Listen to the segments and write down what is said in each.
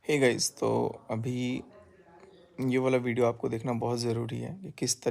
Hey guys, तो अभी ये वाला वीडियो आपको देखना बहुत ज़रूरी है कि किस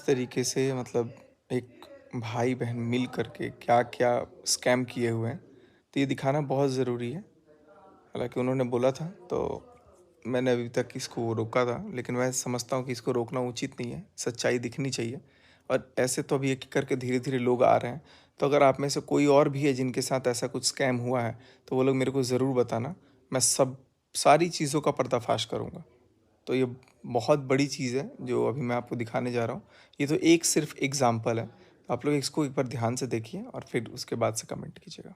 तरीके से मतलब एक भाई बहन मिल करके क्या क्या स्कैम किए हुए हैं। तो ये दिखाना बहुत ज़रूरी है। हालांकि उन्होंने बोला था तो मैंने अभी तक इसको रोका था, लेकिन मैं समझता हूँ कि इसको रोकना उचित नहीं है। सच्चाई दिखनी चाहिए। और ऐसे तो अभी एक एक करके धीरे धीरे लोग आ रहे हैं। तो अगर आप में से कोई और भी है जिनके साथ ऐसा कुछ स्कैम हुआ है, तो वो लोग मेरे को ज़रूर बताना। मैं सारी चीज़ों का पर्दाफाश करूँगा। तो ये बहुत बड़ी चीज़ है जो अभी मैं आपको दिखाने जा रहा हूँ। ये तो एक सिर्फ एग्जाम्पल है। आप लोग इसको एक बार ध्यान से देखिए और फिर उसके बाद से कमेंट कीजिएगा।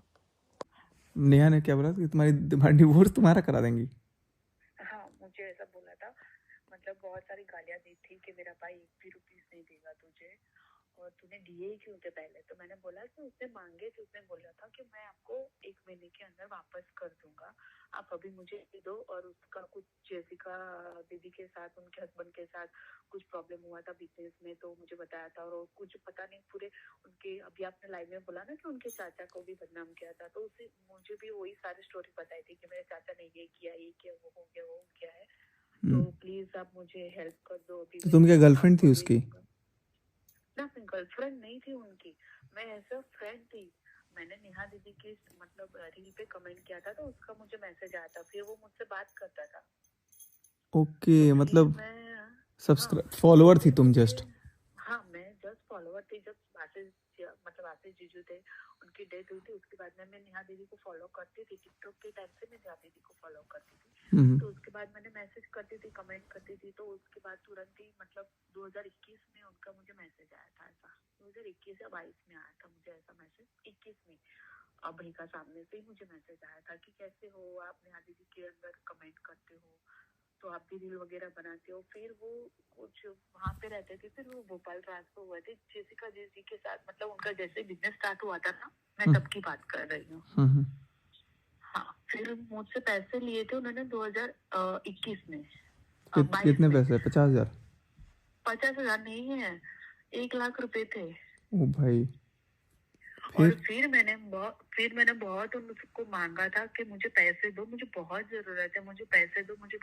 नेहा ने क्या बोला कि तुम्हारी डिवोर्स तुम्हारा करा देंगी। हाँ, मुझे ऐसा बोला था। मतलब बहुत सारी गालियां दी थी कि मेरा भाई एक भी रुपीस नहीं देगा तुझे, और तूने दिए ही क्यों थे पहले। तो मैंने बोला कि उसने मांगे थे, उसने बोला था कि मैं आपको 1 महीने के अंदर वापस कर दूंगा, आप अभी मुझे दे दो। और उसका कुछ जेसिका दीदी के साथ, उनके हस्बैंड के साथ कुछ प्रॉब्लम हुआ था बिजनेस में, तो मुझे बताया था। और कुछ पता नहीं पूरे उनके, अभी आपने लाइव में बोला ना कि उनके चाचा को भी बदनाम किया था, तो उसे मुझे भी वही सारी स्टोरी बताई थी कि मेरे चाचा ने ये किया, ये किया, वो हो गया, वो हो गया है। तो प्लीज आप मुझे हेल्प कर दो, अभी तो मैं तुम क्या गर्लफ्रेंड आपको थी दे उसकी? दूंगा। ना, मैं गर्लफ्रेंड नहीं थी उनकी, मैं ऐसा फ्रेंड थी। मैंने नेहा दीदी की मतलब रील पे कमेंट किया था, तो उसका मुझे मैसेज आया था, फिर वो मुझसे बात करता था। ओके, तो फिर मतलब मैं, हाँ, सब्सक्राइब फॉलोअर थी फिर तुम मुझे, जस्ट? हाँ, मैं जस्ट फॉलोवर थी। जब आशीष, मतलब आशीष जीजू थे, उनकी डेथ हुई थी, उसके बाद में मैं नेहा दीदी को फॉलो करती थी। टिकटॉक के टाइम से मैं नेहा दीदी को फॉलो करती थी। तो उसके बाद मैंने मैसेज करती थी, कमेंट करती थी। तो उसके बाद तुरंत ही मतलब 2021 में उनका मुझे मैसेज आया था। ऐसा 2021 या 22 में आया था मुझे ऐसा मैसेज, 21 में अभय का सामने से ही मुझे मैसेज आया था कि कैसे हो आप, नेहा दीदी के अंदर कमेंट करते हो, तो आप भी रील वगैरह बनाते हो। फिर वो कुछ वहां पे रहते थे, फिर वो भोपाल ट्रांसफर हुए थे जेसिका जी के साथ। मतलब उनका जैसे बिजनेस स्टार्ट हुआ था ना, मैं तब की बात कर रही हूँ। हाँ, फिर मुझसे पैसे लिए थे उन्होंने 2021 में, 22 कितने में। पैसे? 50,000? 50,000 नहीं है, 1 लाख रुपए थे। ओ भाई, और फिर? फिर मैंने बहुत उनको मांगा था कि मुझे पैसे दो, मुझे बहुत जरूरत है, मुझे पैसे दो, मुझे।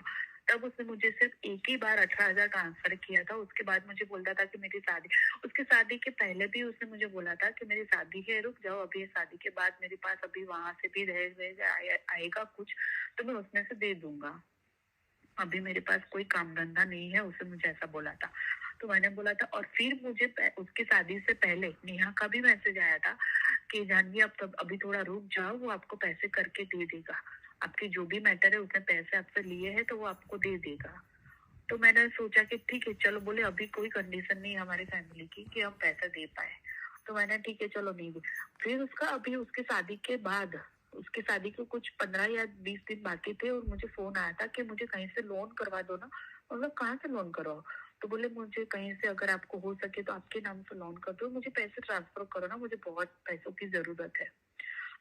तब उसने मुझे सिर्फ एक ही बार 18,000 ट्रांसफर किया था। उसके बाद मुझे बोलता था कि मेरी शादी, उसके शादी के पहले भी उसने मुझे बोला था कि मेरी शादी है, रुक जाओ अभी, शादी के बाद मेरे पास अभी वहां से भी आएगा कुछ, तो मैं उसमें से दे दूंगा। अभी मेरे पास कोई काम धंधा नहीं है, उसने मुझे ऐसा बोला था। तो मैंने बोला था। और फिर मुझे उसकी शादी से पहले नेहा का भी मैसेज आया था कि जानवी आप तब अभी थोड़ा रुक जाओ, वो आपको पैसे करके दे देगा, आपके जो भी मैटर है, उसने पैसे आपसे लिए हैं तो वो आपको दे देगा। तो मैंने सोचा कि ठीक है चलो, बोले अभी कोई कंडीशन नहीं है हमारी फैमिली की कि हम पैसा दे पाए। तो मैंने ठीक है चलो नहीं दे। फिर उसका अभी उसके शादी के बाद, उसके शादी के कुछ 15 या 20 दिन बाकी थे, और मुझे फोन आया था कि मुझे कहीं से लोन करवा दो ना। मतलब कहाँ से लोन करवाओ? तो बोले मुझे कहीं से अगर आपको हो सके तो आपके नाम से लोन कर दो, मुझे पैसे ट्रांसफर करो ना, मुझे बहुत पैसों की जरूरत है।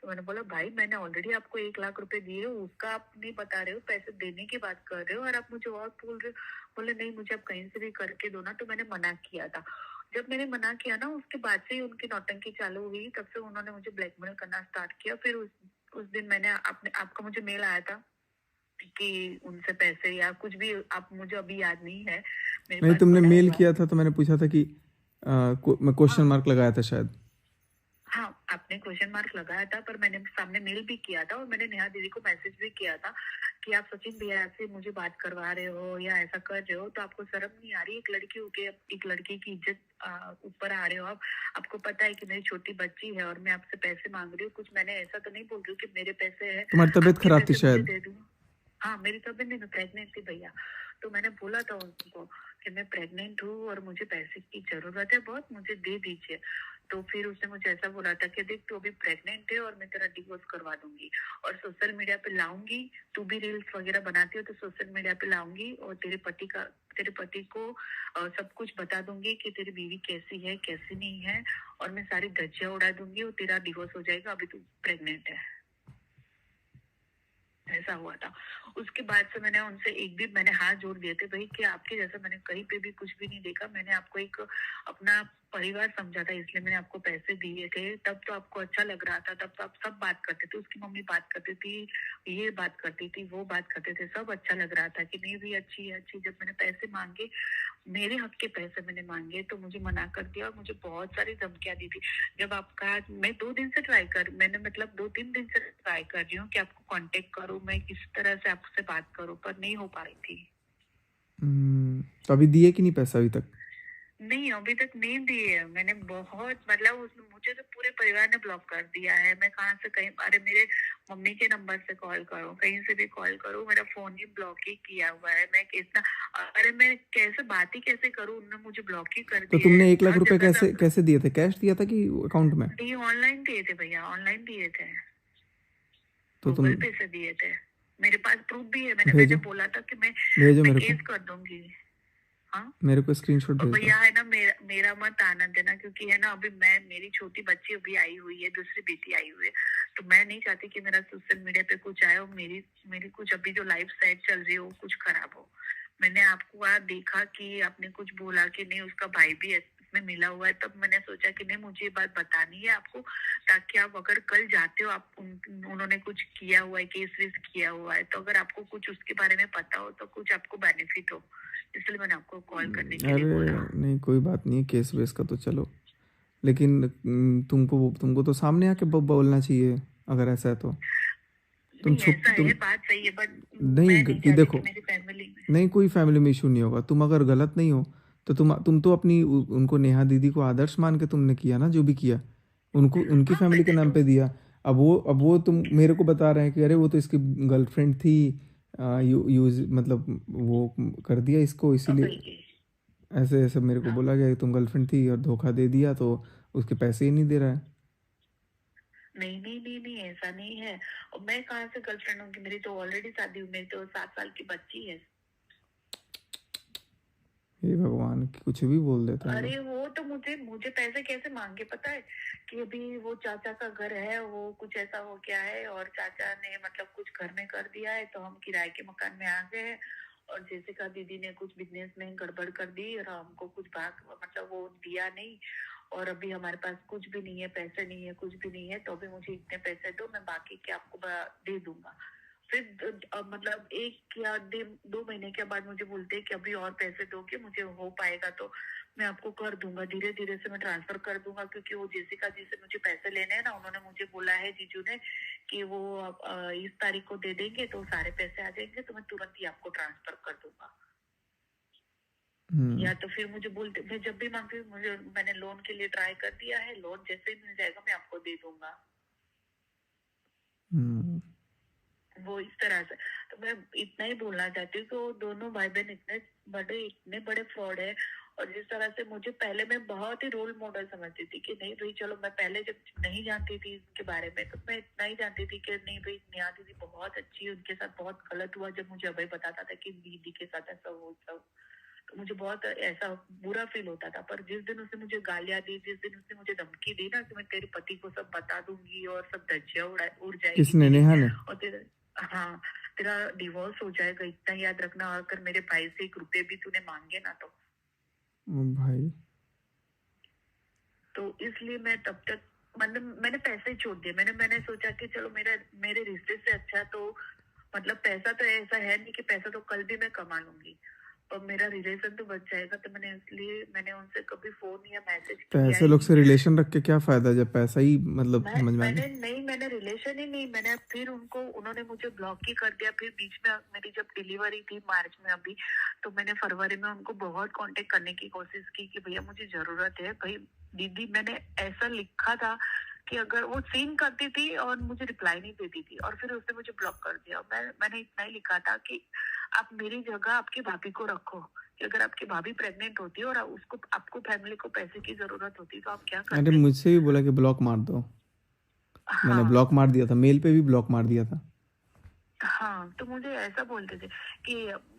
तो मैंने बोला भाई मैंने ऑलरेडी आपको 1 लाख रुपए दिए, उसका आप नहीं बता रहे हो, पैसे देने की बात कर रहे हो, और आप मुझे और बोल रहे हो। बोले नहीं, मुझे आप कहीं से भी करके दो ना। तो मैंने मना किया था। जब मैंने मना किया ना, उसके बाद से ही उनकी नौटंकी चालू हुई। तब से उन्होंने मुझे ब्लैकमेल करना स्टार्ट किया। फिर उस दिन मैंने आपका मुझे मेल आया था कि उनसे पैसे या कुछ भी, आप मुझे अभी याद नहीं है, मेरे नहीं, पास तुमने पड़ा मेल हुआ है। किया था तो मैंने पूछा था कि मैं क्वेश्चन हाँ, मार्क लगाया था शायद। हाँ, आपने क्वेश्चन मार्क लगाया था, पर मैंने सामने मेल भी किया था, और मैंने नेहा दीदी को मैसेज भी किया था कि आप सचिन भैया से मुझे बात करवा रहे हो या ऐसा कर रहे हो तो आपको शर्म नहीं आ रही? एक लड़की होके एक लड़की की इज्जत ऊपर आ रहे हो आप। आपको पता है कि मेरी छोटी बच्ची है और मैं आपसे पैसे मांग रही हूँ। कुछ मैंने ऐसा तो नहीं बोल रही हूँ कि मेरे पैसे है, तुम्हारी तबीयत आपके खराब थी पैसे मुझे शायद। दे दूँ। हाँ, मेरी तबीयत नहीं, मैं प्रेग्नेंट थी भैया। तो मैंने बोला था उनको कि मैं प्रेग्नेंट हूँ और मुझे पैसे की जरूरत है बहुत, मुझे दे दीजिए। तो फिर उसने मुझे ऐसा बोला था कि देख, तू अभी प्रेग्नेंट है और मैं तेरा डिवोर्स करवा दूंगी, और सोशल मीडिया पे लाऊंगी, तू भी रील्स वगैरह बनाती हो तो सोशल मीडिया पे लाऊंगी, और तेरे पति को सब कुछ बता दूंगी कि तेरी बीवी कैसी है कैसी नहीं है, और मैं सारी धज्जियां उड़ा दूंगी और तेरा डिवोर्स हो जाएगा, अभी तू प्रेग्नेंट है। ऐसा हुआ था। उसके बाद से मैंने उनसे मैंने हाथ जोड़ दिए थे भाई कि आपके जैसा मैंने कहीं पे भी कुछ भी नहीं देखा। मैंने आपको एक अपना परिवार समझा था, इसलिए मैंने आपको पैसे दिए थे। तब तो आपको अच्छा लग रहा था, तब तो आप सब बात करते थे, उसकी मम्मी बात करती थी, ये बात करती थी, वो बात करते थे, सब अच्छा लग रहा था कि नहीं भी अच्छी है अच्छी। जब मैंने पैसे मांगे, मेरे हक के पैसे मैंने मांगे, तो मुझे मना कर दिया और मुझे बहुत सारी धमकियां दी थी। जब आपका, मैं 2 दिन से मैंने मतलब 2-3 दिन से ट्राई कर रही हूँ कि आपको कांटेक्ट करूँ, मैं किस तरह से आपसे बात करूँ, पर नहीं हो पा रही थी। तो अभी दिए कि नहीं पैसा अभी तक? नहीं, अभी तक नहीं दिए है। मैंने बहुत मतलब उसने मुझे तो पूरे परिवार ने ब्लॉक कर दिया है। मैं कहाँ से कहीं, अरे मेरे मम्मी के नंबर से कॉल करूँ, कहीं से भी कॉल करूँ, मेरा फोन ही ब्लॉक ही किया हुआ है। मैं कितना, अरे मैं कैसे बात ही कैसे करूँ, उन्होंने मुझे ब्लॉक ही कर तो दिया है। तुमने 1 लाख हर रुपए जगह कैसे से कैसे दिए थे? कैश दिया था कि अकाउंट में? नहीं, ऑनलाइन दिए थे भैया, ऑनलाइन दिए थे, तो तुम गूगल पे से दिए थे। मेरे पास प्रूफ भी है। मैंने मैंने भेजो, बोला था कि भेजो मैं मेरे को, केस कर दूंगी। हाँ, मेरे को स्क्रीनशॉट और भेज दो। भैया है ना, मेरा मत आनंद देना, क्योंकि है ना अभी मेरी छोटी बच्ची अभी आई हुई है, दूसरी बेटी आई हुई है, तो मैं नहीं चाहती कि मेरा सोशल मीडिया पे कुछ आए और मेरी मेरी कुछ अभी जो लाइफ साइड चल रही है वो कुछ खराब हो। मैंने आपको वहाँ देखा कि आपने कुछ बोला कि नहीं उसका भाई भी इसमें मिला हुआ है, तब मैंने सोचा कि नहीं मुझे ये बात बतानी है आपको, ताकि आप अगर कल जाते हो, आप उन्होंने कुछ किया हुआ है, केस वेस किया हुआ है, तो अगर आपको कुछ उसके बारे में पता हो तो कुछ आपको बेनिफिट हो। इसलिए मैंने आपको कॉल करने के लिए बोला। अरे नहीं, कोई बात नहीं, केस वेस का तो चलो, लेकिन तुमको तो सामने आके बोलना चाहिए अगर ऐसा है तो। तुम नहीं, छुप ऐसा तुम है, बात सही है, बट नहीं मैं नहीं कि चाहती कि देखो, मेरी फैमिली में। नहीं कोई फैमिली में इशू नहीं होगा। तुम अगर गलत नहीं हो तो तुम तो अपनी उनको, नेहा दीदी को आदर्श मान के तुमने किया ना जो भी किया, उनको उनकी हाँ, फैमिली के मैंने नाम तो पे दिया। अब वो तुम मेरे को बता रहे हैं कि अरे वो तो इसकी गर्लफ्रेंड थी, यूज मतलब वो कर दिया इसको इसीलिए। भाई, ऐसे ऐसे मेरे को हाँ, बोला गया कि तुम गर्लफ्रेंड थी और धोखा दे दिया तो उसके पैसे ही नहीं दे रहा है। नहीं नहीं नहीं नहीं, ऐसा नहीं है। और मैं कहाँ से गर्लफ्रेंड होंगी, मेरी तो ऑलरेडी शादी हुई, मेरी तो 7 साल की बच्ची है। हे भगवान, कुछ भी बोल देते हैं अरे लोग। वो तो मुझे मुझे पैसे कैसे मांगे पता है, कि अभी वो चाचा का घर है, वो कुछ ऐसा हो गया है और चाचा ने मतलब कुछ घर में कर दिया है, तो हम किराए के मकान में आ गए हैं। और जैसिका दीदी ने कुछ बिजनेस में गड़बड़ कर दी और हमको कुछ भाग मतलब वो दिया नहीं। और अभी हमारे पास कुछ भी नहीं है, पैसे नहीं है, कुछ भी नहीं है, तो अभी मुझे इतने पैसे दो, मैं बाकी के आपको दे दूंगा। फिर मतलब 1 या 2 महीने के बाद मुझे बोलते हैं कि अभी और पैसे दोगे, मुझे हो पाएगा तो मैं आपको कर दूंगा, धीरे धीरे से मैं ट्रांसफर कर दूंगा, क्योंकि वो जेसिका जी से मुझे पैसे लेने हैं ना, उन्होंने मुझे बोला है जीजू ने कि वो इस तारीख को दे देंगे तो सारे पैसे आ जाएंगे, तो मैं तुरंत ही आपको ट्रांसफर कर दूंगा। या तो फिर मुझे बोलते, मैं जब भी मांगती हूँ, मैंने लोन के लिए ट्राई कर दिया है, लोन जैसे ही मिल जाएगा मैं आपको दे दूंगा। वो इस तरह से। तो मैं इतना ही बोलना चाहती हूँ कि वो दोनों भाई बहन इतने बड़े फ्रॉड है। और जिस तरह से मुझे पहले मैं बहुत ही रोल मॉडल समझती थी कि नहीं भाई चलो, मैं पहले जब नहीं जानती थी इनके बारे में तो मैं इतना ही जानती थी कि नहीं भाई नेहा दीदी बहुत अच्छी है, उनके साथ बहुत गलत हुआ जब मुझे अभय बताता था कि दीदी के साथ ऐसा हो सब, तो मुझे बहुत ऐसा बुरा फील होता था। पर जिस दिन उसने मुझे गालियां दी, जिस दिन उसने मुझे धमकी दी ना कि मैं तेरे पति को सब बता दूंगी और सब धज्जियां उड़ जाएगी किसने? तेरी, नेहा ने? और तेरा, हाँ, तेरा डिवोर्स हो जाएगा, इतना याद रखना, अगर मेरे भाई से 1 रुपए भी तूने मांगे ना ओ भाई। तो इसलिए मैं तब तक मतलब मैंने पैसे ही छोड़ दिए। मैंने सोचा कि चलो मेरे रिश्ते से अच्छा तो मतलब पैसा तो ऐसा है नहीं कि पैसा तो कल भी मैं कमा लूंगी, और मेरा रिलेशन तो बच जाएगा, तो मैंने उनसे कभी फोन या मैसेज तो किया ऐसे ही लोग नहीं। से रिलेशन रख के क्या फायदा जब पैसा ही मतलब मैं समझ में आ मैंने जाए। नहीं मैंने रिलेशन ही नहीं, मैंने फिर उन्होंने मुझे ब्लॉक ही कर दिया। फिर बीच में मेरी जब डिलीवरी थी मार्च में अभी, तो मैंने फरवरी में उनको बहुत कांटेक्ट करने की कोशिश की कि भैया मुझे जरूरत है भाई दीदी। मैंने ऐसा लिखा था कि अगर वो सीन करती थी और मुझे रिप्लाई नहीं देती थी, और फिर उसने मुझे ब्लॉक कर दिया। मैंने इतना ही लिखा था कि आप मेरी जगह आपकी भाभी को रखो, कि अगर आपकी भाभी प्रेग्नेंट होती है और उसको आपको फैमिली को पैसे की जरूरत होती तो आप क्या अरे करते। मुझसे भी बोला कि ब्लॉक मार दो, मैंने हाँ, ब्लॉक मार दिया था, मेल पे भी ब्लॉक मार दिया था। हाँ, तो मुझे ऐसा बोलते थे कि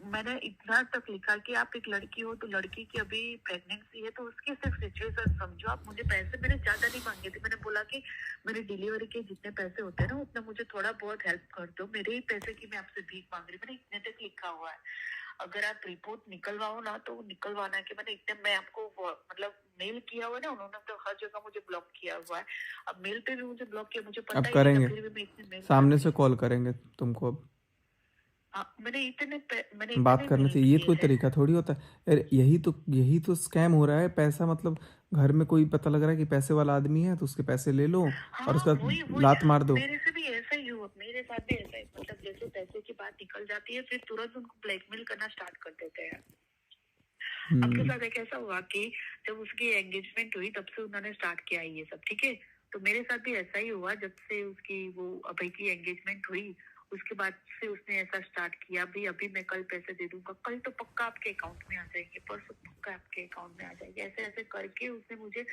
मैंने इतना तक लिखा कि आप एक लड़की हो तो लड़की की अभी प्रेगनेंसी है तो उसकी सिर्फ सिचुएशन समझो। आप मुझे पैसे मैंने ज्यादा नहीं मांगे थे, मैंने बोला कि मेरी डिलीवरी के जितने पैसे होते हैं ना उतना मुझे थोड़ा बहुत हेल्प कर दो, मेरे ही पैसे की मैं आपसे भीख मांग रही हूँ, मैंने इतने तक लिखा हुआ है। अगर आप रिपोर्ट निकलवाओ ना तो निकलवाना कि मैंने इतने मैं आपको मतलब मेल किया हुआ है ना, उन्होंने तो हर जगह मुझे ब्लॉक किया हुआ है। अब मेल पे भी मुझे ब्लॉक किया, मुझे अब पता ही नहीं था, करेंगे, फिर भी मैं इतने मेल सामने करती से हूँ। कॉल करेंगे तुमको अब। मैंने बात इतने करने मेल से ये किए कोई हैं। तरीका थोड़ी होता है। अरे यही तो स्कैम हो रहा है। पैसा मतलब घर में कोई पता लग रहा है कि पैसे वाला आदमी है तो उसके पैसे ले लो और हाँ, उसका वही वही लात मार दो। मेरे से भी ऐसा ही हुआ, मेरे साथ भी ऐसा ही, मतलब जैसे पैसे की बात निकल जाती है फिर तुरंत उनको ब्लैकमेल करना स्टार्ट कर देते हैं। आपके हम्म। साथ एक ऐसा हुआ कि जब उसकी एंगेजमेंट हुई तब से उन्होंने स्टार्ट किया ये सब, ठीक है। तो मेरे साथ भी ऐसा ही हुआ, जब से उसकी वो अभय की एंगेजमेंट हुई उसके बाद से उसने ऐसा स्टार्ट किया, भाई अभी मैं कल पैसे दे दूंगा, कल तो पक्का आपके अकाउंट में आ जाएंगे, परसों पक्का आपके अकाउंट में आ जाएंगे, ऐसे ऐसे करके उसने मुझे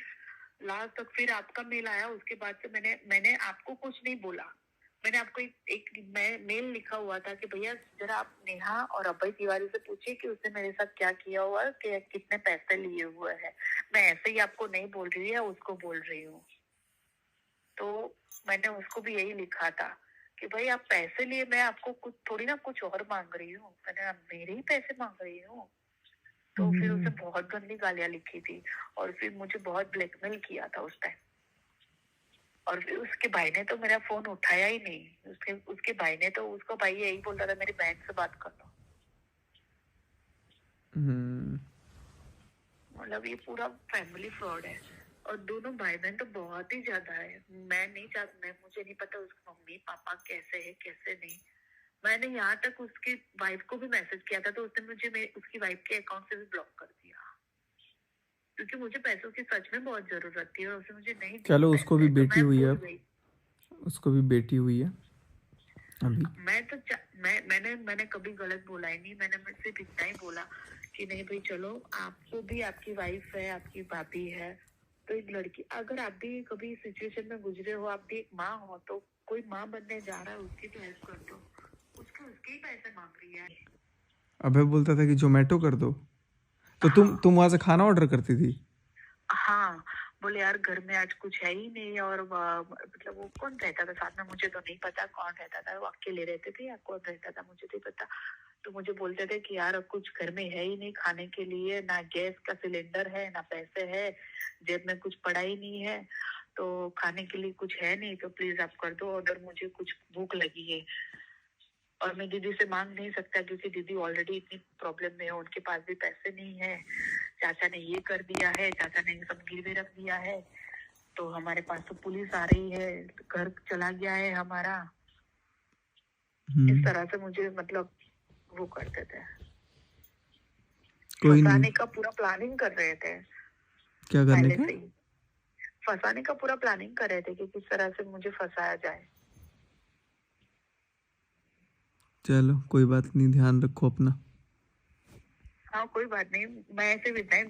लास्ट तक, फिर आपका मेल आया उसके बाद से मैंने मैंने आपको कुछ नहीं बोला। मैंने आपको एक मेल लिखा हुआ था कि भैया जरा आप नेहा और अभय तिवारी से पूछिए कि उसने मेरे साथ क्या किया हुआ है, कि कितने पैसे लिए हुए हैं। मैं ऐसे ही आपको नहीं बोल रही है, उसको बोल रही हूँ। तो मैंने उसको भी यही लिखा था कि भाई आप पैसे लिए, मैं आपको कुछ थोड़ी ना कुछ और मांग रही हूँ, मैंने आप मेरे ही पैसे मांग रही हूँ। तो फिर उसने बहुत गंदी गालियां लिखी थी और फिर मुझे बहुत ब्लैकमेल किया था उस टाइम। और फिर उसके भाई ने तो मेरा फोन उठाया ही नहीं, उसके भाई ने तो, उसका भाई यही बोलता था मेरी बहन से बात कर लो। मतलब ये पूरा फैमिली फ्रॉड है। और दोनों भाई बहन तो बहुत ही ज्यादा है। मैं नहीं चाहती, मुझे नहीं पता उसके मम्मी पापा कैसे है कैसे नहीं। मैंने यहाँ तक उसकी वाइफ को भी मैसेज किया था तो उसने मुझे उसकी वाइफ के अकाउंट से भी ब्लॉक कर दिया, क्योंकि मुझे पैसों की सच में बहुत जरूरत थी और उसने मुझे नहीं दिए चलो उसको भी पैसे, तो बेटी मैं हुई है भूल अब। गई। उसको भी बेटी हुई है अभी। मैंने कभी गलत बोला ही नहीं। मैंने सिर्फ इतना ही बोला कि नहीं भाई चलो, आपको भी आपकी वाइफ है, आपकी भाभी है, तो एक लड़की, अगर आप भी कभी सिचुएशन में गुजरे हो, आप भी एक माँ हो, तो कोई माँ बनने जा रहा है उसकी तो हेल्प कर दो। उसके ही पैसे मांग रही है। अभय बोलता था कि जोमेटो कर दो, तो हाँ तुम वहां से खाना ऑर्डर करती थी। हाँ, बोले यार घर में आज कुछ है ही नहीं, और मतलब वो कौन रहता था साथ में मुझे तो नहीं पता कौन रहता था, वो अकेले रहते थे या कौन रहता था मुझे नहीं पता। तो मुझे बोलते थे कि यार कुछ घर में है ही नहीं खाने के लिए, ना गैस का सिलेंडर है ना पैसे है, जेब में कुछ पड़ा ही नहीं है, तो खाने के लिए कुछ है नहीं, तो प्लीज आप कर दो ऑर्डर, मुझे कुछ भूख लगी है। और मैं दीदी से मांग नहीं सकता क्योंकि दीदी ऑलरेडी इतनी प्रॉब्लम में है, उनके पास भी पैसे नहीं है, चाचा ने ये कर दिया है, चाचा ने सब गिरवे रख दिया है, तो हमारे पास तो पुलिस आ रही है, घर चला गया है हमारा। इस तरह से मुझे मतलब वो करते थे, कोई नहीं। फंसाने का पूरा प्लानिंग कर रहे थे क्या करने पहले का? से ही। फंसाने का पूरा प्लानिंग कर रहे थे कि किस तरह से मुझे फंसाया जाए। चलो कोई बात नहीं, ध्यान रखो अपना। हाँ कोई बात नहीं, मैं सिर्फ इतना ही